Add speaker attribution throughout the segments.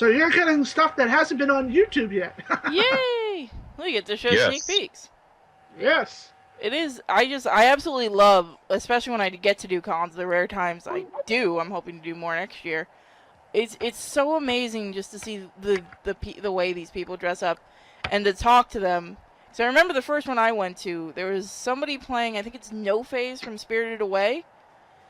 Speaker 1: So you're getting stuff that hasn't been on YouTube yet.
Speaker 2: Yay! We get to show sneak peeks.
Speaker 1: Yes.
Speaker 2: It is. I absolutely love, especially when I get to do cons. The rare times I do, I'm hoping to do more next year. It's so amazing just to see the way these people dress up, and to talk to them. So I remember the first one I went to, there was somebody playing. I think it's No Face from Spirited Away.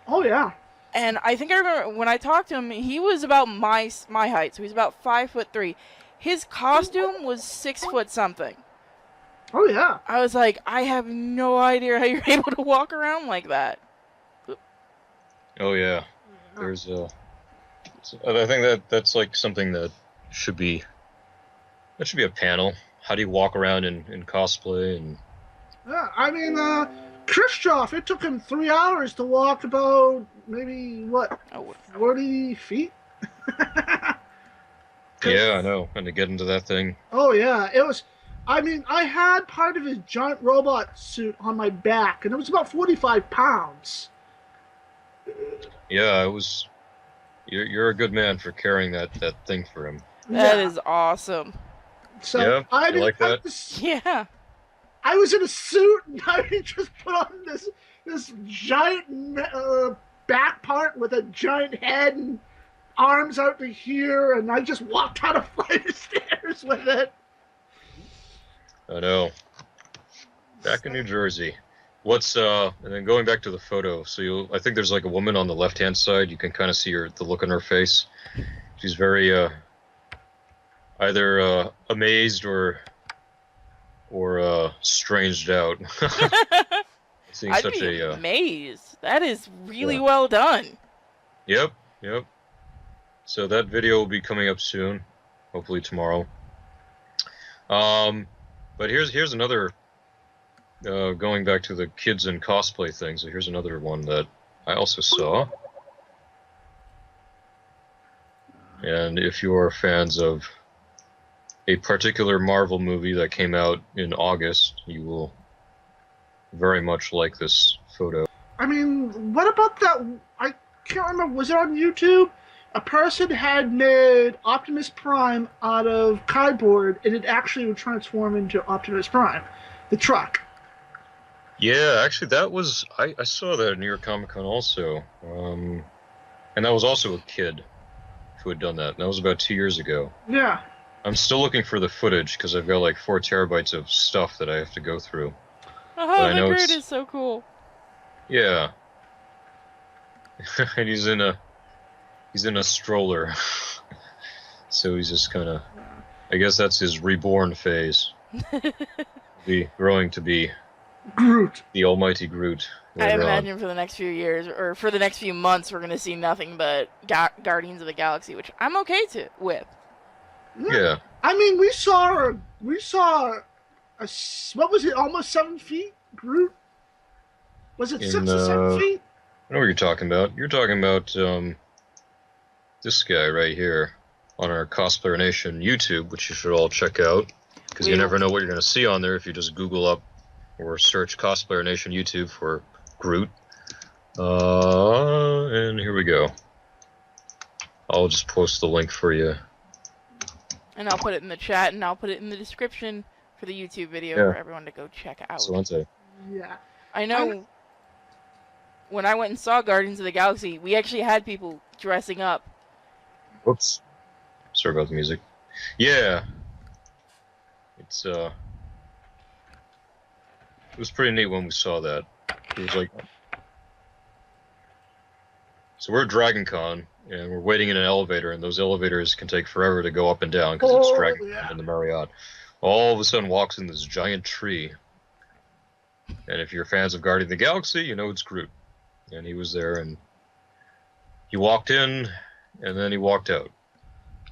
Speaker 1: Oh yeah.
Speaker 2: And I think I remember when I talked to him, he was about my height, so he's about 5'3". His costume was 6 foot something.
Speaker 1: Oh yeah.
Speaker 2: I was like, I have no idea how you're able to walk around like that.
Speaker 3: Oh yeah, there's I think that's like something that should be a panel. How do you walk around in cosplay? And
Speaker 1: Yeah, I mean, Khrushchev, it took him 3 hours to walk about maybe, what, 40 feet?
Speaker 3: yeah, I know. And to get into that thing.
Speaker 1: Oh, yeah. It was, I mean, I had part of his giant robot suit on my back, and it was about 45 pounds.
Speaker 3: Yeah, it was. You're a good man for carrying that thing for him.
Speaker 2: That is awesome.
Speaker 1: So
Speaker 3: yeah,
Speaker 1: I didn't
Speaker 3: like that?
Speaker 2: Yeah.
Speaker 1: I was in a suit, and I just put on this giant back part with a giant head and arms out to here, and I just walked down a flight of stairs with it.
Speaker 3: I know. Back in New Jersey. What's and then going back to the photo. So I think there's like a woman on the left-hand side. You can kind of see the look on her face. She's very either amazed or stranged out. Seeing
Speaker 2: I'd
Speaker 3: such
Speaker 2: be
Speaker 3: a
Speaker 2: amazed. That is really well done.
Speaker 3: Yep. So that video will be coming up soon, hopefully tomorrow. But here's another. Going back to the kids and cosplay thing, so here's another one that I also saw. And if you are fans of a particular Marvel movie that came out in August, you will very much like this photo.
Speaker 1: I mean, what about that? I can't remember. Was it on YouTube? A person had made Optimus Prime out of cardboard, and it actually would transform into Optimus Prime, the truck.
Speaker 3: Yeah, actually, that was I saw that at New York Comic Con also, and that was also a kid who had done that. And that was about 2 years ago.
Speaker 1: Yeah.
Speaker 3: I'm still looking for the footage because I've got like 4 terabytes of stuff that I have to go through.
Speaker 2: Oh, the Groot is so cool.
Speaker 3: Yeah. And he's in a stroller, so he's just kind of. I guess that's his reborn phase. Be growing to be.
Speaker 1: Groot.
Speaker 3: The almighty Groot.
Speaker 2: I imagine for the next few years, or for the next few months, we're going to see nothing but Guardians of the Galaxy, which I'm okay with.
Speaker 3: Yeah.
Speaker 1: I mean, we saw a what was it, almost 7 feet, Groot? Was it 6 or 7 feet?
Speaker 3: I know what you're talking about. You're talking about this guy right here on our Cosplay Nation YouTube, which you should all check out, because you never know what you're going to see on there if you just Google up or search Cosplayer Nation YouTube for Groot. And here we go. I'll just post the link for you.
Speaker 2: And I'll put it in the chat, and I'll put it in the description for the YouTube video for everyone to go check out.
Speaker 1: Yeah.
Speaker 2: I know when I went and saw Guardians of the Galaxy, we actually had people dressing up.
Speaker 3: Oops. Sorry about the music. Yeah. It was pretty neat when we saw that. It was like, so we're at Dragon Con and we're waiting in an elevator, and those elevators can take forever to go up and down because it's Dragon Con in the Marriott. All of a sudden walks in this giant tree, and if you're fans of Guardian of the Galaxy, you know it's Groot. And he was there, and he walked in, and then he walked out.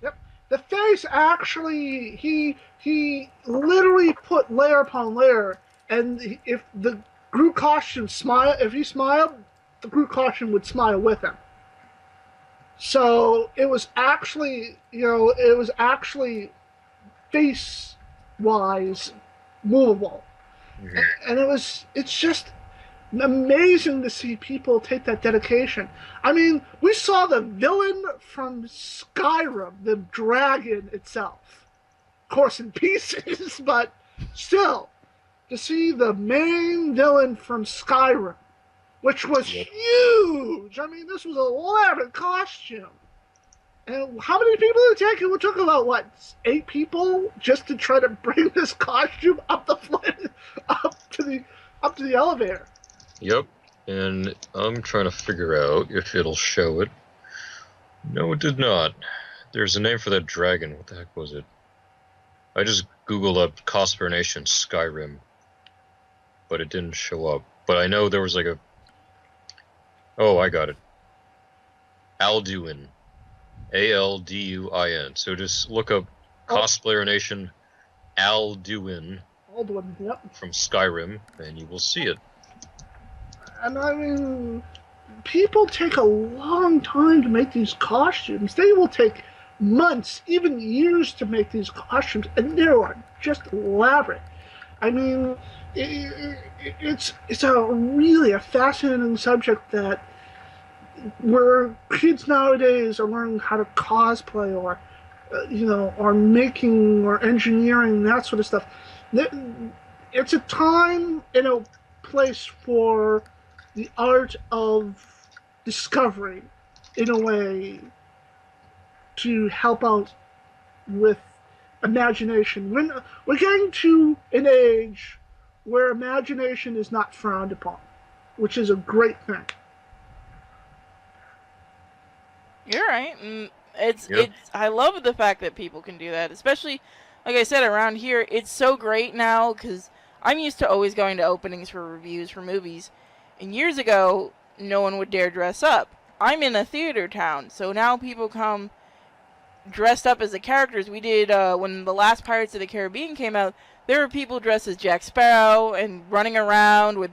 Speaker 1: Yep. The face actually, he literally put layer upon layer. And if the Groot costume if he smiled, the Groot costume would smile with him. So it was actually, face-wise movable. Mm-hmm. And it's just, amazing to see people take that dedication. I mean, we saw the villain from Skyrim, the dragon itself, of course in pieces, but still, to see the main villain from Skyrim, which was huge. I mean, this was an elaborate costume. And how many people did it take? It took about, what, 8 people just to try to bring this costume up the flight, up to the elevator.
Speaker 3: Yep. And I'm trying to figure out if it'll show it. No, it did not. There's a name for that dragon. What the heck was it? I just Googled up Cosplay Nation Skyrim, but it didn't show up. But I know there was like a... Oh, I got it. Alduin. Alduin. So just look up Cosplayer Nation Alduin
Speaker 1: Yep.
Speaker 3: from Skyrim, and you will see it.
Speaker 1: And I mean, people take a long time to make these costumes. They will take months, even years to make these costumes, and they are just elaborate. I mean, it's a fascinating subject that where kids nowadays are learning how to cosplay or or making or engineering, that sort of stuff. It's a time and a place for the art of discovery, in a way, to help out with imagination. We're getting to an age where imagination is not frowned upon, which is a great thing.
Speaker 2: You're right. It's I love the fact that people can do that, especially, like I said, around here. It's so great now because I'm used to always going to openings for reviews for movies, and years ago, no one would dare dress up. I'm in a theater town, so now people come dressed up as the characters. We did when the last Pirates of the Caribbean came out. There were people dressed as Jack Sparrow and running around with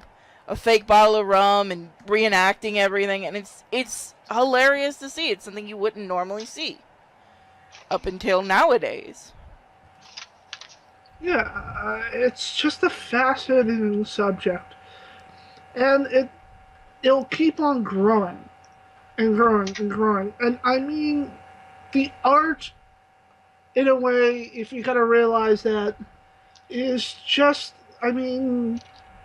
Speaker 2: a fake bottle of rum and reenacting everything, and it's hilarious to see. It's something you wouldn't normally see up until nowadays.
Speaker 1: Yeah, it's just a fascinating subject, and it'll keep on growing and growing and growing. And I mean, the art, in a way, if you gotta realize that, is just, I mean,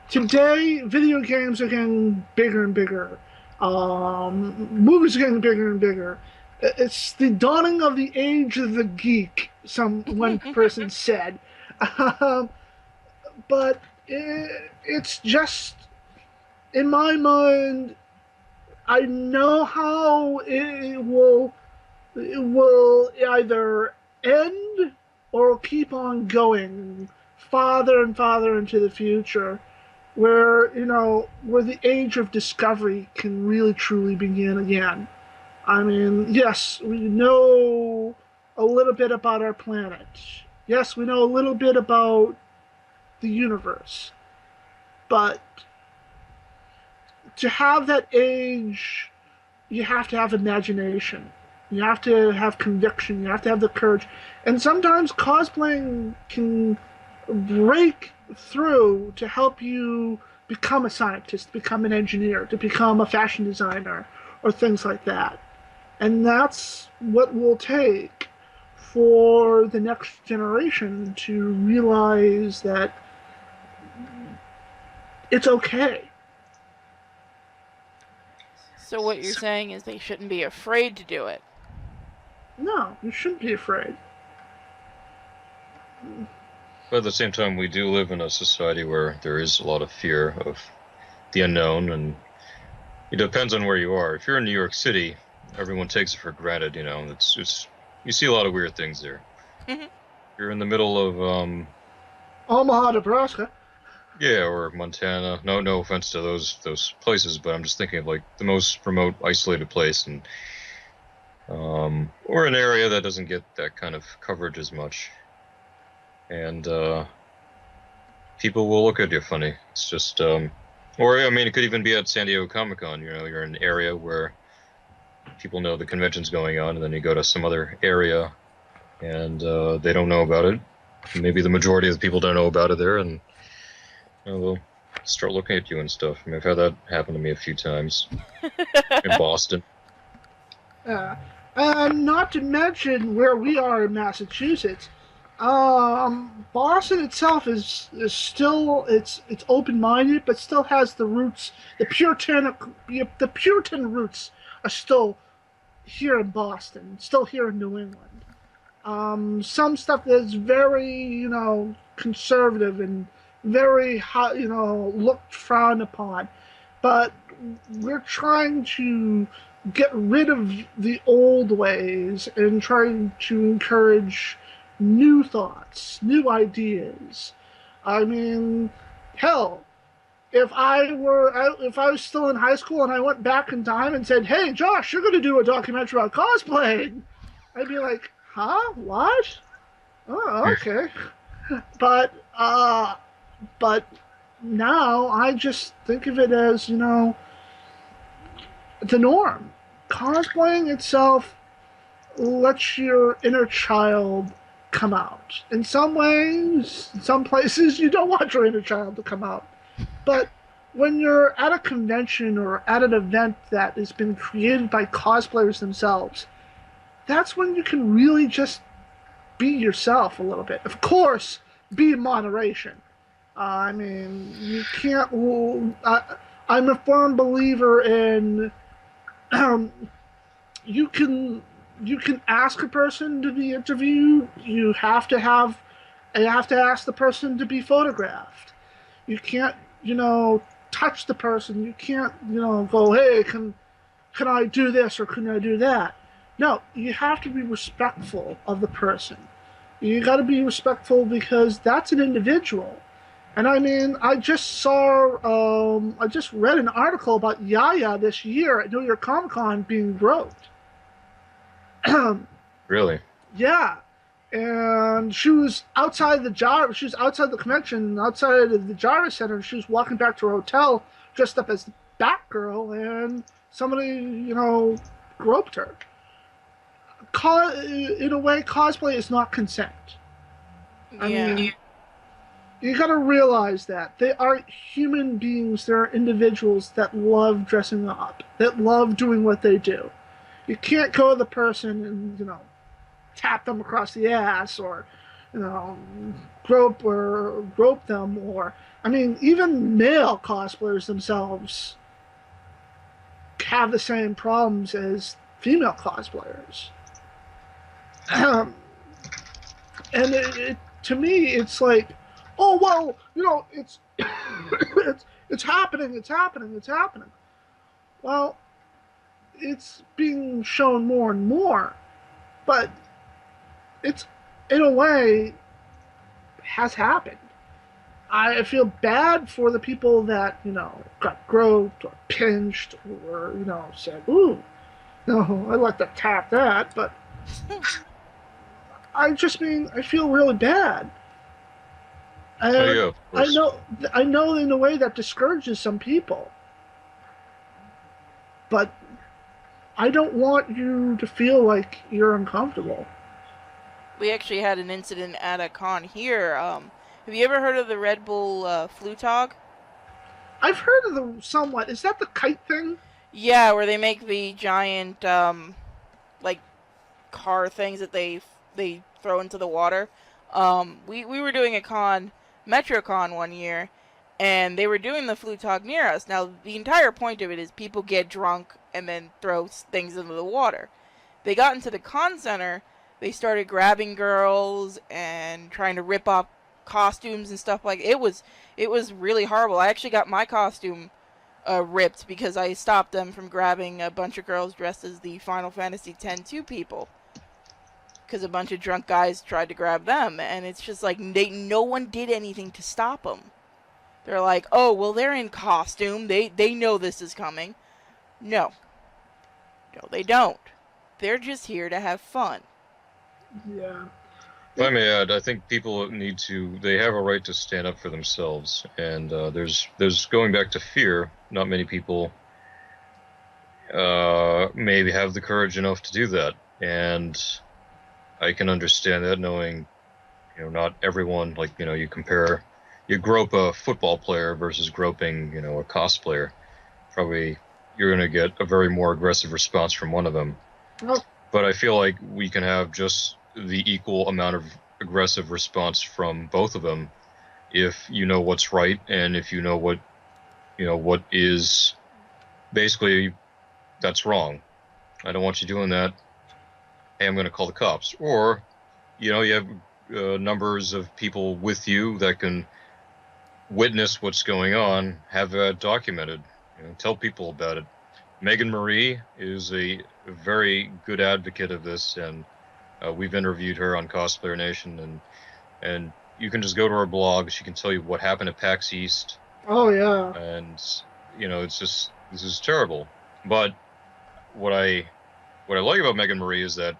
Speaker 1: today video games are getting bigger and bigger. Movies are getting bigger and bigger. It's the dawning of the age of the geek, one person said. But it's just, in my mind, I know how it will either end or keep on going farther and farther into the future, where where the age of discovery can really truly begin again. I mean, yes, we know a little bit about our planet. Yes, we know a little bit about the universe. But to have that age, you have to have imagination. You have to have conviction. You have to have the courage. And sometimes cosplaying can break through to help you become a scientist, become an engineer, to become a fashion designer, or things like that. And that's what will take for the next generation to realize that it's okay.
Speaker 2: So what you're saying is they shouldn't be afraid to do it.
Speaker 1: No, you shouldn't be afraid.
Speaker 3: But at the same time, we do live in a society where there is a lot of fear of the unknown, and it depends on where you are. If you're in New York City, everyone takes it for granted. It's you see a lot of weird things there. You're in the middle of
Speaker 1: Omaha, Nebraska.
Speaker 3: Yeah, or Montana. No offense to those places, but I'm just thinking of like the most remote, isolated place, and or an area that doesn't get that kind of coverage as much. And people will look at you funny. It's just, or I mean, it could even be at San Diego Comic-Con. You're in an area where people know the convention's going on, and then you go to some other area, and they don't know about it. Maybe the majority of the people don't know about it there, and well, start looking at you and stuff. I mean, I've had that happen to me a few times in Boston.
Speaker 1: And not to mention where we are in Massachusetts. Boston itself is still it's open minded, but still has the roots. The Puritan roots are still here in Boston, still here in New England. Some stuff that's very conservative and very hot, looked frowned upon, but we're trying to get rid of the old ways and trying to encourage new thoughts, new ideas. I mean, hell, if I was still in high school and I went back in time and said, "Hey, Josh, you're going to do a documentary about cosplaying," I'd be like, "Huh? What? Oh, okay." But but now I just think of it as the norm. Cosplaying itself lets your inner child come out. In some ways, in some places, you don't want your inner child to come out. But when you're at a convention or at an event that has been created by cosplayers themselves, that's when you can really just be yourself a little bit. Of course, be in moderation. I mean, you can't. I'm a firm believer in you can ask a person to be interviewed. You have to ask the person to be photographed. You can't touch the person. You can't go, "Hey, can I do this or can I do that?" No, you have to be respectful of the person. You got to be respectful because that's an individual. And I mean, I just read an article about Yaya this year at New York Comic Con being groped.
Speaker 3: Really?
Speaker 1: Yeah, and she was outside She was outside the convention, outside of the Jarvis Center. She was walking back to her hotel, dressed up as Batgirl, and somebody, groped her. In a way, cosplay is not consent. I mean, you gotta realize that they are human beings. They are individuals that love dressing up, that love doing what they do. You can't go to the person and tap them across the ass or grope them, or I mean, even male cosplayers themselves have the same problems as female cosplayers. And to me, it's like, oh well, it's it's happening. Well, it's being shown more and more, but it's in a way has happened. I feel bad for the people that got groped or pinched or said, "Ooh, no, I'd like to tap that," but I feel really bad. And
Speaker 3: Oh, yeah, of course.
Speaker 1: I know in a way that discourages some people, but I don't want you to feel like you're uncomfortable.
Speaker 2: We actually had an incident at a con here. Have you ever heard of the Red Bull Flutog?
Speaker 1: I've heard of them somewhat. Is that the kite thing?
Speaker 2: Yeah, where they make the giant like car things that they throw into the water. We were doing a con, MetroCon one year, and they were doing the Flutog near us. Now the entire point of it is people get drunk and then throw things into the water. They got into the con center. They started grabbing girls and trying to rip off costumes and stuff like it was really horrible. I actually got my costume ripped because I stopped them from grabbing a bunch of girls dressed as the Final Fantasy X-2 people. Because a bunch of drunk guys tried to grab them, and it's just like no one did anything to stop them. They're like, "Oh, well, they're in costume. They know this is coming." No, they don't. They're just here to have fun.
Speaker 1: Yeah.
Speaker 3: If I may add, I think people they have a right to stand up for themselves, and there's going back to fear. Not many people maybe have the courage enough to do that, and I can understand that, knowing not everyone, like you you grope a football player versus groping, a cosplayer, probably you're going to get a very more aggressive response from one of them.
Speaker 1: Well,
Speaker 3: But I feel like we can have just the equal amount of aggressive response from both of them if you know what's right and if you know what is basically that's wrong. I don't want you doing that. Hey, I'm going to call the cops. Or, you have numbers of people with you that can witness what's going on, have that documented, tell people about it. Megan Marie is a very good advocate of this, and we've interviewed her on Cosplayer Nation, and you can just go to her blog. She can tell you what happened at PAX East.
Speaker 1: oh yeah.
Speaker 3: And it's just this is terrible. But what I like about Megan Marie is that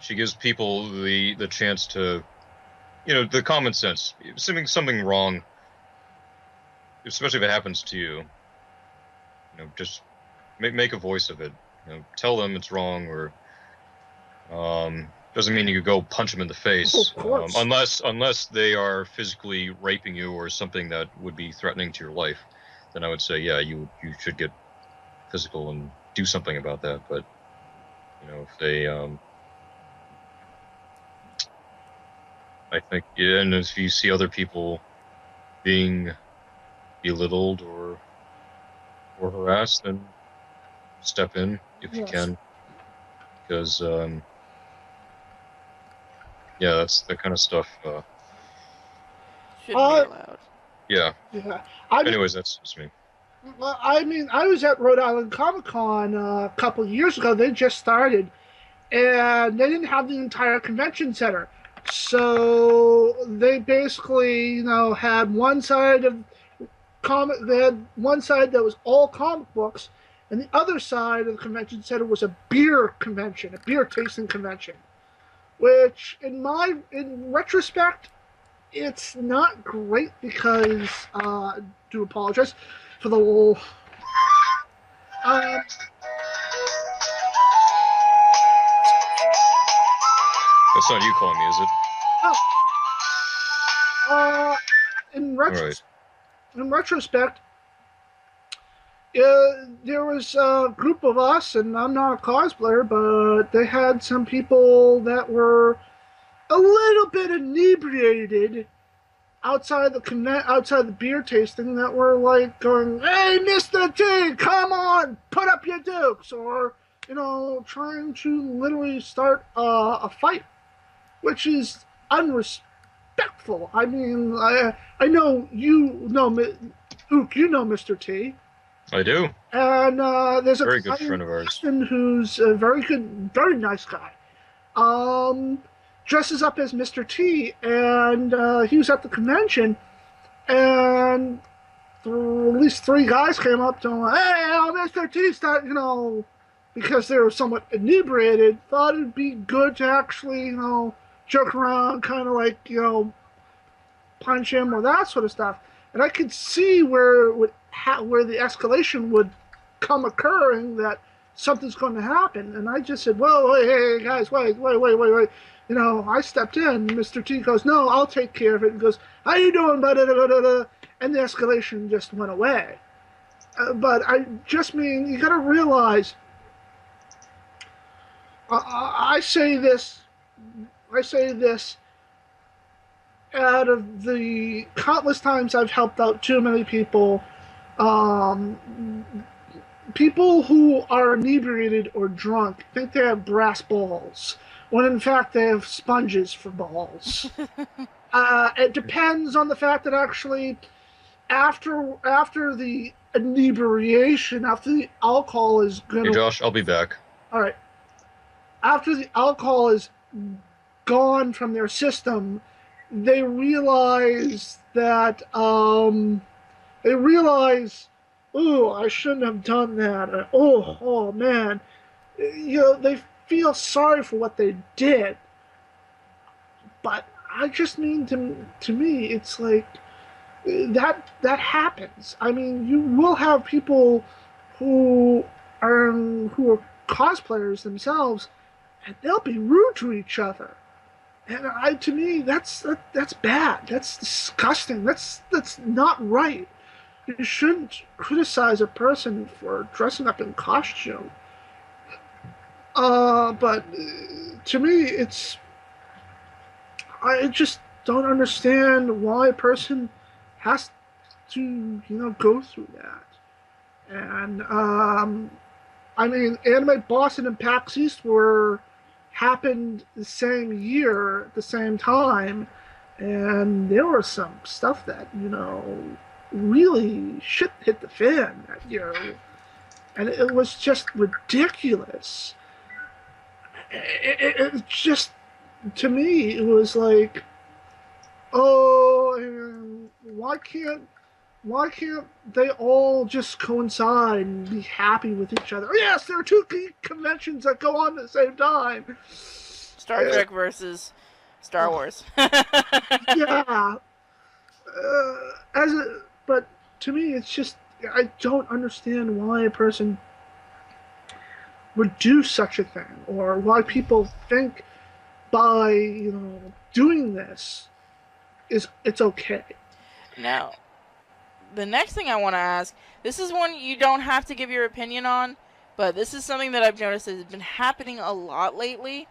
Speaker 3: she gives people the chance to, the common sense. If something wrong, especially if it happens to you, just make a voice of it. Tell them it's wrong, or doesn't mean you go punch them in the face,
Speaker 1: Of course.
Speaker 3: unless they are physically raping you or something that would be threatening to your life. Then I would say, yeah, you should get physical and do something about that. But if they, I think, yeah, and if you see other people being belittled or harassed, then step in if you can, because yeah, that's the kind of stuff.
Speaker 2: Shouldn't be allowed.
Speaker 3: Yeah.
Speaker 1: Yeah.
Speaker 3: Anyways, that's just me.
Speaker 1: I mean, I was at Rhode Island Comic Con a couple of years ago. They just started, and they didn't have the entire convention center. So they basically, had one side of comic. They had one side that was all comic books, and the other side of the convention center was a beer convention, a beer tasting convention. Which, in retrospect, it's not great because I do apologize for the little.
Speaker 3: That's not you calling me, is it?
Speaker 1: In
Speaker 3: Right.
Speaker 1: retrospect, there was a group of us, and I'm not a cosplayer, but they had some people that were a little bit inebriated outside the beer tasting that were like going, "Hey, Mr. T, come on, put up your dukes," or trying to literally start a fight, which is unrespectful. I mean, I know Ook, you know Mr. T.
Speaker 3: I do.
Speaker 1: And there's a
Speaker 3: very good friend of ours
Speaker 1: who's a very good, very nice guy. Dresses up as Mr. T, and he was at the convention, and at least three guys came up to him, "Hey, Mr. T, start," because they were somewhat inebriated, thought it'd be good to actually, joke around, kind of like, punch him or that sort of stuff. And I could see where the escalation would come occurring, that something's going to happen. And I just said, "Whoa, hey, guys, wait. I stepped in. Mr. T goes, "No, I'll take care of it." And goes, "How you doing?" And the escalation just went away. But I just mean, you got to realize, I say this out of the countless times I've helped out too many people, people who are inebriated or drunk think they have brass balls, when in fact they have sponges for balls. It depends on the fact that actually, after the inebriation, after the alcohol is gonna.
Speaker 3: Hey, Josh, I'll be back.
Speaker 1: All right. After the alcohol is gone from their system, they realize that "Oh, I shouldn't have done that." Oh man, they feel sorry for what they did. But I just mean, to me, it's like that happens. I mean, you will have people who are cosplayers themselves, and they'll be rude to each other. And to me, that's bad. That's disgusting. That's not right. You shouldn't criticize a person for dressing up in costume. But to me, I just don't understand why a person has to, go through that. And I mean, Anime Boston and PAX East were happened the same year at the same time, and there was some stuff that really shit hit the fan that year, and it was just ridiculous. It just, to me, it was like, oh, why can't they all just coincide and be happy with each other? Yes, there are two conventions that go on at the same time.
Speaker 2: Star Trek versus Star
Speaker 1: Oh,
Speaker 2: Wars.
Speaker 1: yeah, but to me, it's just I don't understand why a person would do such a thing, or why people think by doing this it's okay.
Speaker 2: Now, the next thing I want to ask, this is one you don't have to give your opinion on, but this is something that I've noticed has been happening a lot lately.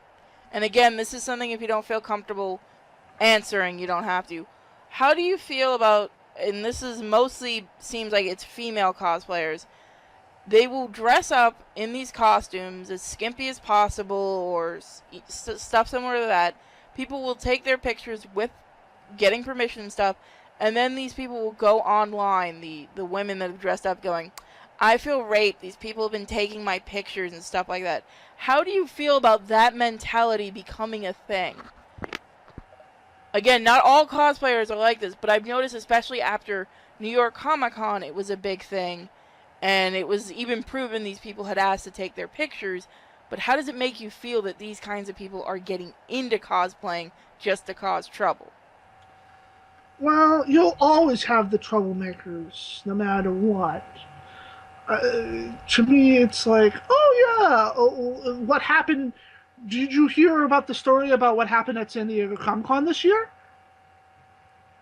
Speaker 2: And again, this is something if you don't feel comfortable answering, you don't have to. How do you feel about, and this is mostly seems like it's female cosplayers, they will dress up in these costumes as skimpy as possible or stuff similar to that. People will take their pictures with getting permission and stuff, and then these people will go online, the women that have dressed up, going, I feel raped, these people have been taking my pictures and stuff like that. How do you feel about that mentality becoming a thing? Again, not all cosplayers are like this, but I've noticed, especially after New York Comic Con, it was a big thing, and it was even proven these people had asked to take their pictures. But how does it make you feel that these kinds of people are getting into cosplaying just to cause trouble?
Speaker 1: Well, you'll always have the troublemakers, no matter what. To me, it's like, oh yeah, what happened? Did you hear about the story about what happened at San Diego Comic Con this year?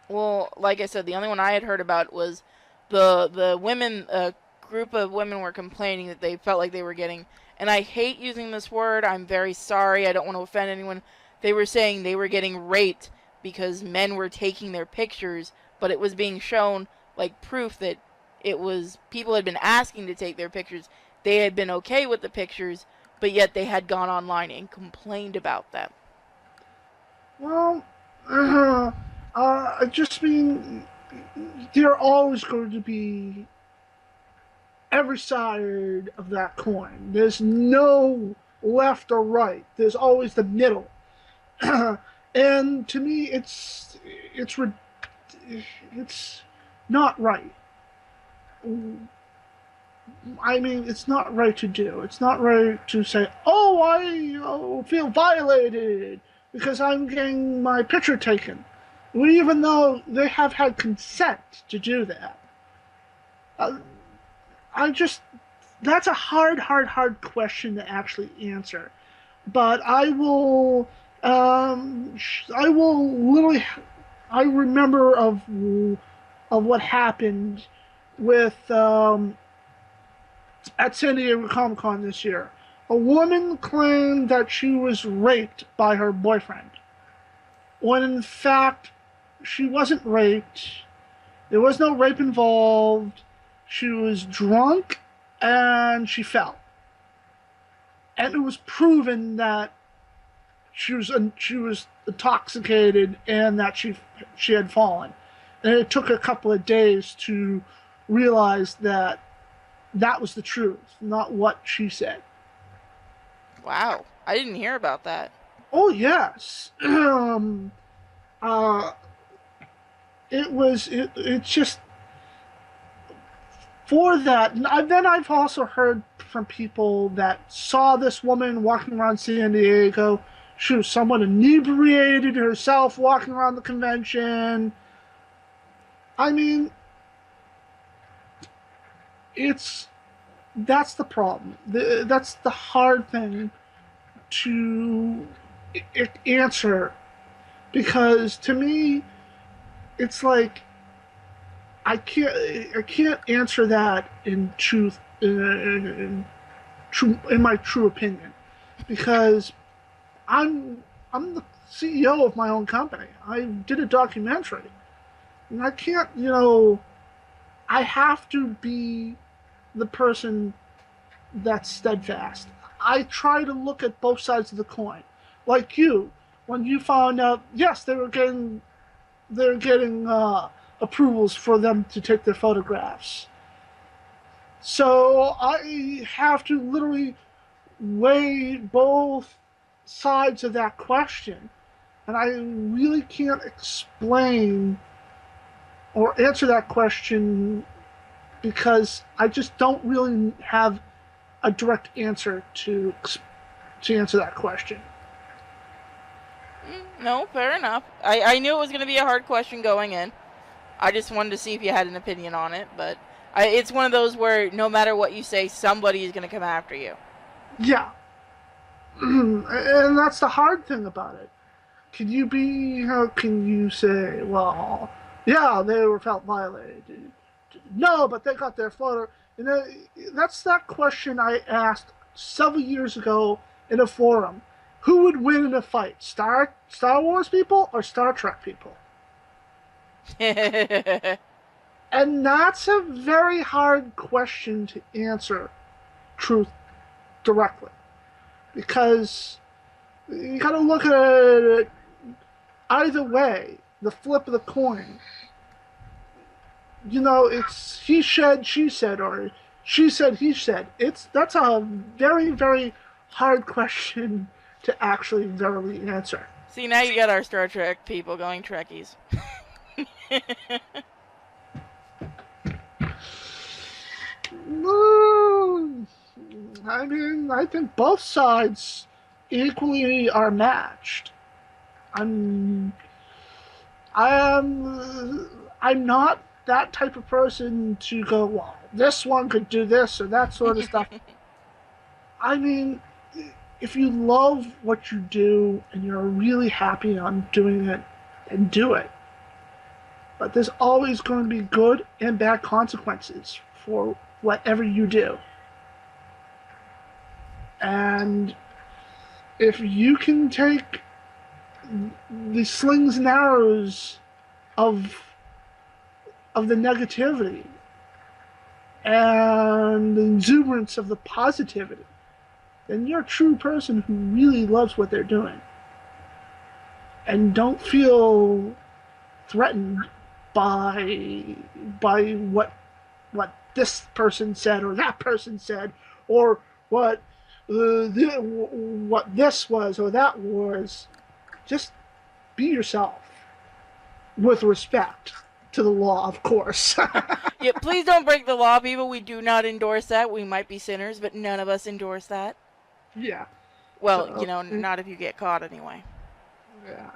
Speaker 2: Well, like I said, the only one I had heard about was the women. A group of women were complaining that they felt like they were getting. And I hate using this word. I'm very sorry. I don't want to offend anyone. They were saying they were getting raped because men were taking their pictures, but it was being shown like proof that it was people had been asking to take their pictures. They had been okay with the pictures, but yet they had gone online and complained about them.
Speaker 1: Well, I just mean there are always going to be every side of that coin. There's no left or right. There's always the middle. And to me, it's it's not right. I mean, it's not right to do. It's not right to say, "Oh, I feel violated because I'm getting my picture taken," even though they have had consent to do that. Uh, I just that's a hard question to actually answer. But I will literally, I remember of what happened with at San Diego Comic Con this year. A woman claimed that she was raped by her boyfriend, when in fact she wasn't raped. There was no rape involved. She was drunk and she fell. And it was proven that she was intoxicated and that she had fallen. And it took a couple of days to realize that that was the truth, not what she said.
Speaker 2: Wow, I didn't hear about that.
Speaker 1: Oh yes, uh, it's just for that. And then I've also heard from people that saw this woman walking around San Diego. She was somewhat inebriated herself walking around the convention. I mean, it's that's the problem. That's the hard thing to answer because to me, it's like I can't answer that in truth in my true opinion, because I'm the CEO of my own company. I did a documentary, and I can't, I have to be the person that's steadfast. I try to look at both sides of the coin. Like you, when you found out, yes, they're getting approvals for them to take their photographs. So I have to literally weigh both sides of that question, and I really can't explain or answer that question because I just don't really have a direct answer to answer that question.
Speaker 2: No, fair enough. I knew it was going to be a hard question going in. I just wanted to see if you had an opinion on it, but it's one of those where no matter what you say, somebody is going to come after you.
Speaker 1: Yeah, and that's the hard thing about it. How can you say, well, yeah, they were felt violated? No, but they got their photo. You know, that's that question I asked several years ago in a forum. Who would win in a fight, Star Wars people or Star Trek people? And that's a very hard question to answer truth directly, because you got to look at it either way, the flip of the coin. It's he said, she said, or she said, he said. That's a very, very hard question to actually verily answer.
Speaker 2: See, now you got our Star Trek people going Trekkies.
Speaker 1: No, I mean, I think both sides equally are matched. I'm, I'm not that type of person to go, well, this one could do this or that sort of stuff. I mean, if you love what you do and you're really happy on doing it, then do it. But there's always going to be good and bad consequences for whatever you do. And if you can take the slings and arrows of the negativity and the exuberance of the positivity, then you're a true person who really loves what they're doing and don't feel threatened by what this person said or that person said, or what this was or that was. Just be yourself with respect to the law, of course.
Speaker 2: Yeah, please don't break the law, people. We do not endorse that. We might be sinners, but none of us endorse that.
Speaker 1: Yeah.
Speaker 2: Well, not if you get caught anyway.
Speaker 1: Yeah.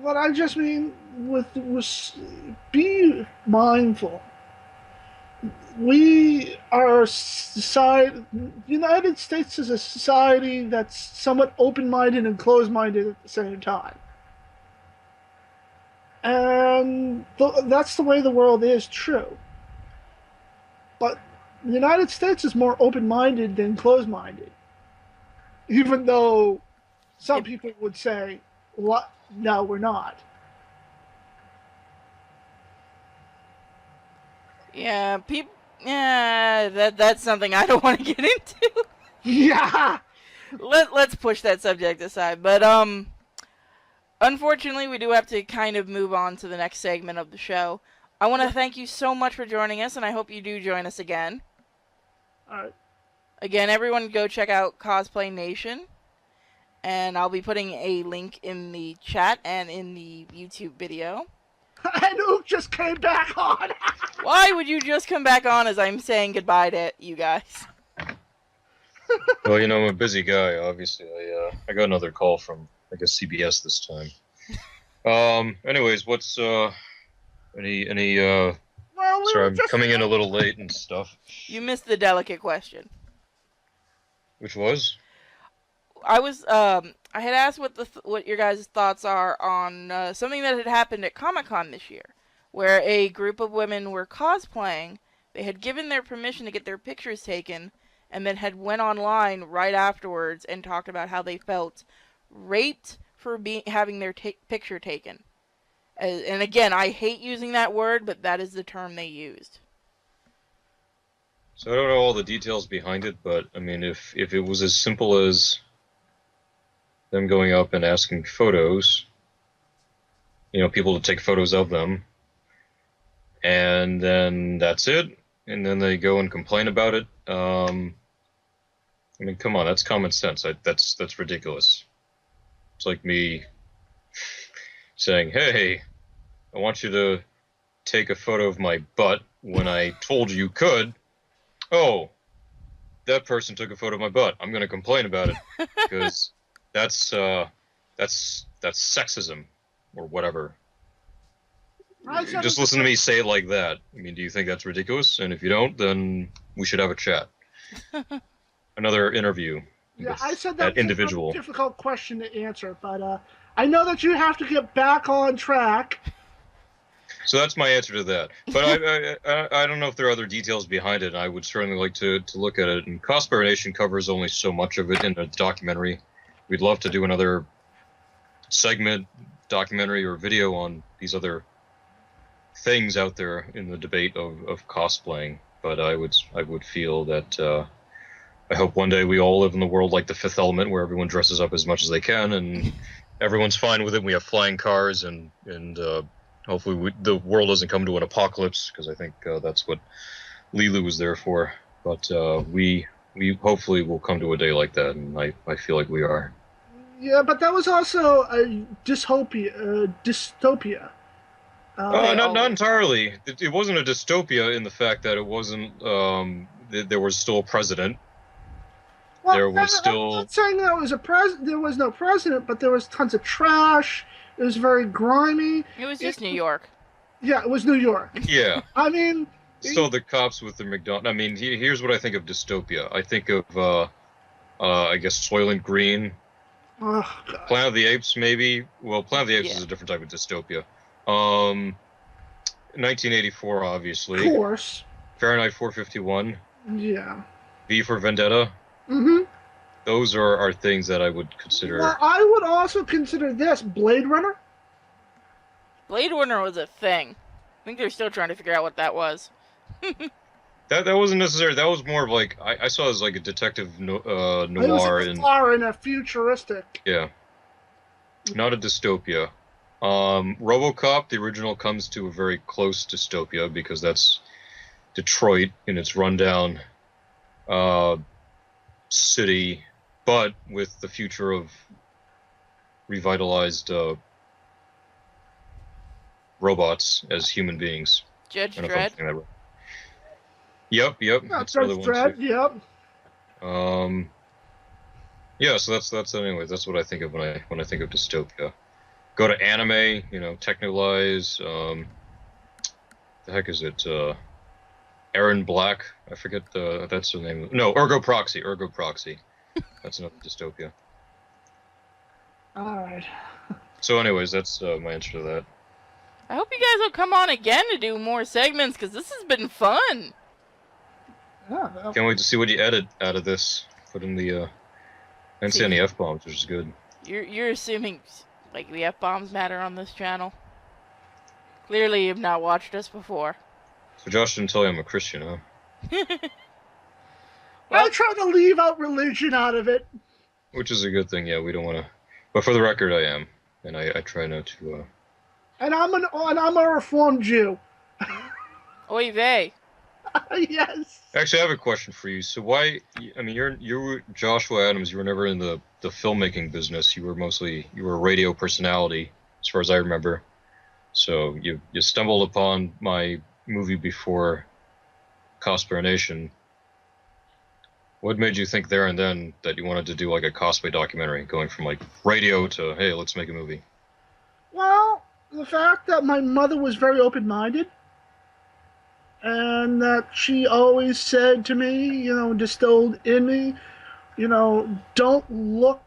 Speaker 1: What I just mean was be mindful. We are a society. The United States is a society that's somewhat open-minded and closed-minded at the same time, and that's the way the world is. True, but the United States is more open-minded than closed-minded, even though some people would say, "No, we're not."
Speaker 2: Yeah, that's something I don't want to get into.
Speaker 1: Yeah.
Speaker 2: Let's push that subject aside. But unfortunately, we do have to kind of move on to the next segment of the show. I want to thank you so much for joining us, and I hope you do join us again.
Speaker 1: All right.
Speaker 2: Again, everyone go check out Cosplay Nation, and I'll be putting a link in the chat and in the YouTube video.
Speaker 1: And Ook just came back on.
Speaker 2: Why would you just come back on as I'm saying goodbye to you guys?
Speaker 3: Well, I'm a busy guy, obviously. I got another call from, I guess, CBS this time. Anyways, what's, any,
Speaker 1: Well,
Speaker 3: sorry, I'm coming in a little late and stuff.
Speaker 2: You missed the delicate question.
Speaker 3: Which was?
Speaker 2: I was, I had asked what your guys' thoughts are on something that had happened at Comic-Con this year, where a group of women were cosplaying. They had given their permission to get their pictures taken, and then had went online right afterwards and talked about how they felt raped for having their picture taken. And again, I hate using that word, but that is the term they used.
Speaker 3: So I don't know all the details behind it, but I mean, if it was as simple as them going up and asking photos, people to take photos of them, and then that's it, and then they go and complain about it. I mean, come on, that's common sense. That's ridiculous. It's like me saying, "Hey, I want you to take a photo of my butt when I told you could." Oh, that person took a photo of my butt. I'm going to complain about it because that's sexism or whatever. Just listen to me say it like that. I mean, do you think that's ridiculous? And if you don't, then we should have a chat. Another interview.
Speaker 1: Yeah, I said that was
Speaker 3: individual.
Speaker 1: a difficult question to answer, but I know that you have to get back on track.
Speaker 3: So that's my answer to that. But I don't know if there are other details behind it. I would certainly like to look at it. And Cosplay Nation covers only so much of it in a documentary. We'd love to do another segment, documentary, or video on these other things out there in the debate of cosplaying. But I would feel that I hope one day we all live in the world like the Fifth Element, where everyone dresses up as much as they can, and everyone's fine with it. We have flying cars, and hopefully the world doesn't come to an apocalypse, because I think that's what Lilu was there for. But we hopefully will come to a day like that, and I feel like we are.
Speaker 1: Yeah, but that was also a dystopia.
Speaker 3: Not entirely. It wasn't a dystopia in the fact that it wasn't. There was still a president.
Speaker 1: Well,
Speaker 3: there was still.
Speaker 1: I'm not saying there was there was no president, but there was tons of trash. It was very grimy.
Speaker 2: It was just New York.
Speaker 1: Yeah, it was New York.
Speaker 3: Yeah.
Speaker 1: I mean.
Speaker 3: Still the cops with the McDonald's. I mean, here's what I think of dystopia. I think of, I guess, Soylent Green.
Speaker 1: Oh,
Speaker 3: Planet of the Apes, maybe. Well, Planet of the Apes is a different type of dystopia. 1984, obviously.
Speaker 1: Of course.
Speaker 3: Fahrenheit 451.
Speaker 1: Yeah.
Speaker 3: V for Vendetta.
Speaker 1: Mm-hmm.
Speaker 3: Those are things that I would consider.
Speaker 1: Well, I would also consider this Blade Runner.
Speaker 2: Blade Runner was a thing. I think they're still trying to figure out what that was.
Speaker 3: That wasn't necessary. That was more of like I saw it as like a detective noir.
Speaker 1: It was a noir and a futuristic.
Speaker 3: Yeah. Not a dystopia. RoboCop, the original, comes to a very close dystopia because that's Detroit in its rundown city, but with the future of revitalized robots as human beings.
Speaker 2: Judge Dredd.
Speaker 3: Yep.
Speaker 1: That's Judge Dredd. Yep.
Speaker 3: Yeah. So that's anyways. That's what I think of when I think of dystopia. Go to anime. Technolize. The heck is it? Aaron Black. I forget that's the name. No, Ergo Proxy. That's another dystopia.
Speaker 1: All right.
Speaker 3: So anyways, that's my answer to that.
Speaker 2: I hope you guys will come on again to do more segments, because this has been fun.
Speaker 1: Yeah,
Speaker 3: Can't wait to see what you edit out of this. Put in the, I didn't see any F-bombs, which is good.
Speaker 2: You're assuming, like, the F-bombs matter on this channel. Clearly you've not watched us before.
Speaker 3: So Josh didn't tell you I'm a Christian, huh?
Speaker 1: Well, I try to leave out religion out of it.
Speaker 3: Which is a good thing, yeah, we don't want to... But for the record, I am. And I try not to,
Speaker 1: And I'm a Reformed Jew.
Speaker 2: Oy vey.
Speaker 1: Yes.
Speaker 3: Actually, I have a question for you. So why? I mean, you're Joshua Adams. You were never in the filmmaking business. You were a radio personality, as far as I remember. So you stumbled upon my movie before Cosplay Nation. What made you think there and then that you wanted to do like a cosplay documentary, going from like radio to hey, let's make a movie?
Speaker 1: Well, the fact that my mother was very open-minded. And that she always said to me, distilled in me, don't look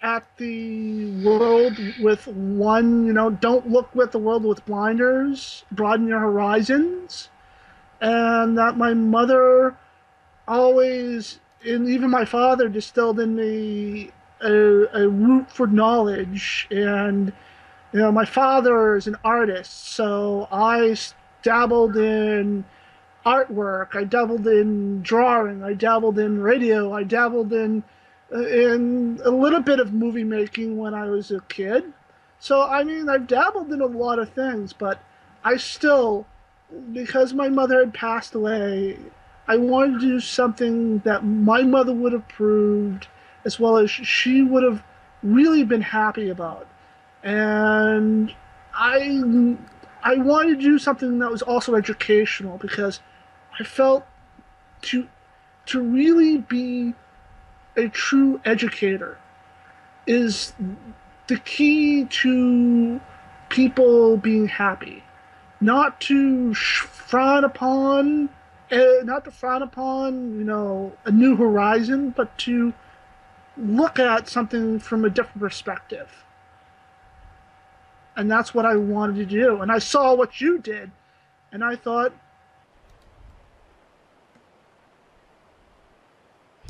Speaker 1: at the world with one, don't look at the world with blinders, broaden your horizons, and that my mother always, and even my father, distilled in me a root for knowledge. And my father is an artist, so I dabbled in artwork, I dabbled in drawing, I dabbled in radio, I dabbled in a little bit of movie making when I was a kid. So I mean, I've dabbled in a lot of things, but I still, because my mother had passed away, I wanted to do something that my mother would have approved, as well as she would have really been happy about. And I wanted to do something that was also educational, because I felt to really be a true educator is the key to people being happy. Not to frown upon, a new horizon, but to look at something from a different perspective. And that's what I wanted to do. And I saw what you did, and I thought,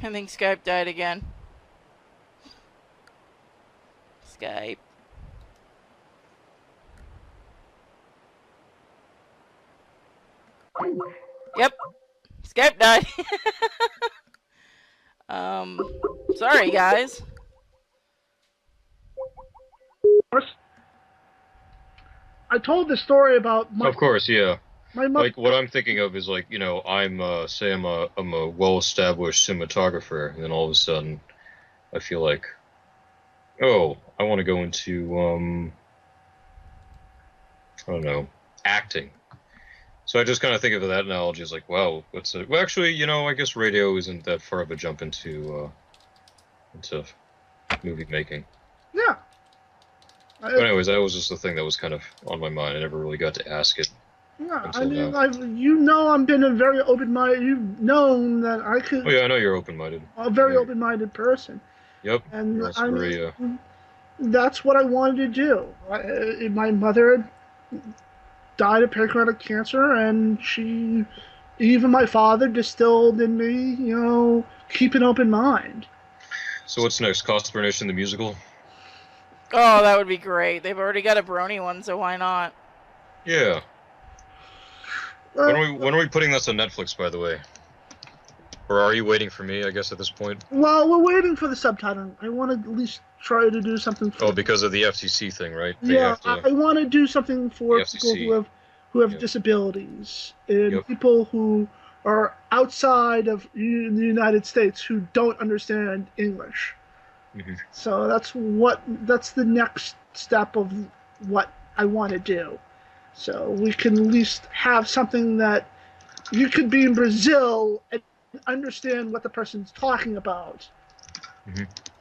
Speaker 2: I think Skype died again. Skype. Yep. Skype died. Sorry guys.
Speaker 1: I told the story about
Speaker 3: Of course, yeah.
Speaker 1: my mother.
Speaker 3: Like, what I'm thinking of is, like, I'm a well-established cinematographer, and then all of a sudden, I feel like, oh, I want to go into, I don't know, acting. So I just kind of think of that analogy as like, wow, well, actually, I guess radio isn't that far of a jump into movie making.
Speaker 1: Yeah.
Speaker 3: But anyways, that was just the thing that was kind of on my mind. I never really got to ask it.
Speaker 1: Yeah, I mean, I've been a very open-minded. You've known that I could.
Speaker 3: Oh yeah, I know you're open-minded.
Speaker 1: A very open-minded person.
Speaker 3: Yep.
Speaker 1: And
Speaker 3: I mean,
Speaker 1: that's what I wanted to do. My mother died of pancreatic cancer, and even my father distilled in me, keep an open mind.
Speaker 3: So what's next? Cosplay Nation the musical?
Speaker 2: Oh, that would be great. They've already got a Brony one, so why not?
Speaker 3: Yeah. When are we putting this on Netflix, by the way? Or are you waiting for me, I guess, at this point?
Speaker 1: Well, we're waiting for the subtitling. I want to at least try to do something for...
Speaker 3: Oh, because of the FCC thing, right?
Speaker 1: I want to do something for people who have disabilities, and people who are outside of the United States who don't understand English. Mm-hmm. So that's the next step of what I want to do. So we can at least have something that you could be in Brazil and understand what the person's talking about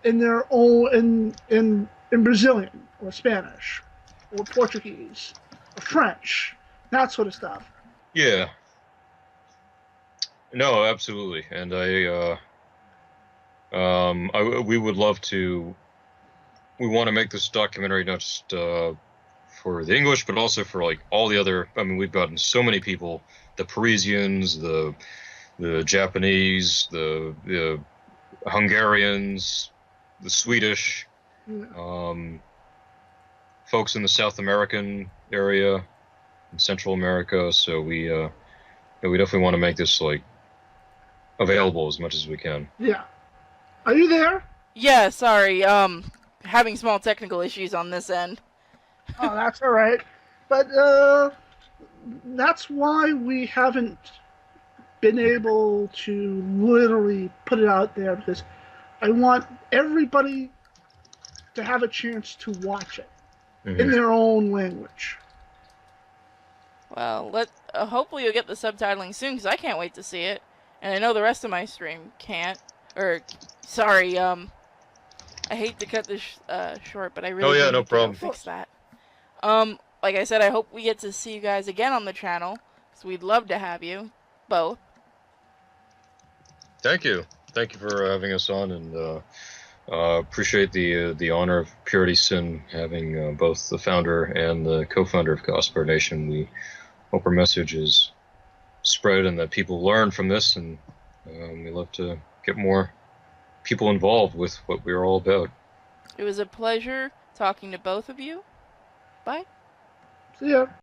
Speaker 1: in their own in Brazilian or Spanish or Portuguese or French, that sort of stuff.
Speaker 3: Yeah. No, absolutely, and we would love to. We want to make this documentary not just for the English, but also for like all the other. I mean, we've gotten so many people: the Parisians, the Japanese, the Hungarians, the Swedish, folks in the South American area, in Central America. So we definitely want to make this like available as much as we can.
Speaker 1: Yeah. Are you there?
Speaker 2: Yeah, sorry. Having small technical issues on this end.
Speaker 1: Oh, that's all right. But that's why we haven't been able to literally put it out there, because I want everybody to have a chance to watch it in their own language.
Speaker 2: Well, hopefully you'll get the subtitling soon, because I can't wait to see it. And I know the rest of my stream can't. Sorry, I hate to cut this short, but I really need
Speaker 3: no problem.
Speaker 2: To fix that. Like I said, I hope we get to see you guys again on the channel, so we'd love to have you both.
Speaker 3: Thank you for having us on, and Appreciate the honor of Purity Sin having both the founder and the co-founder of Cosplay Nation. We hope our message is spread and that people learn from this, and we love to get more people involved with what we're all about.
Speaker 2: It was a pleasure talking to both of you. Bye.
Speaker 1: See ya.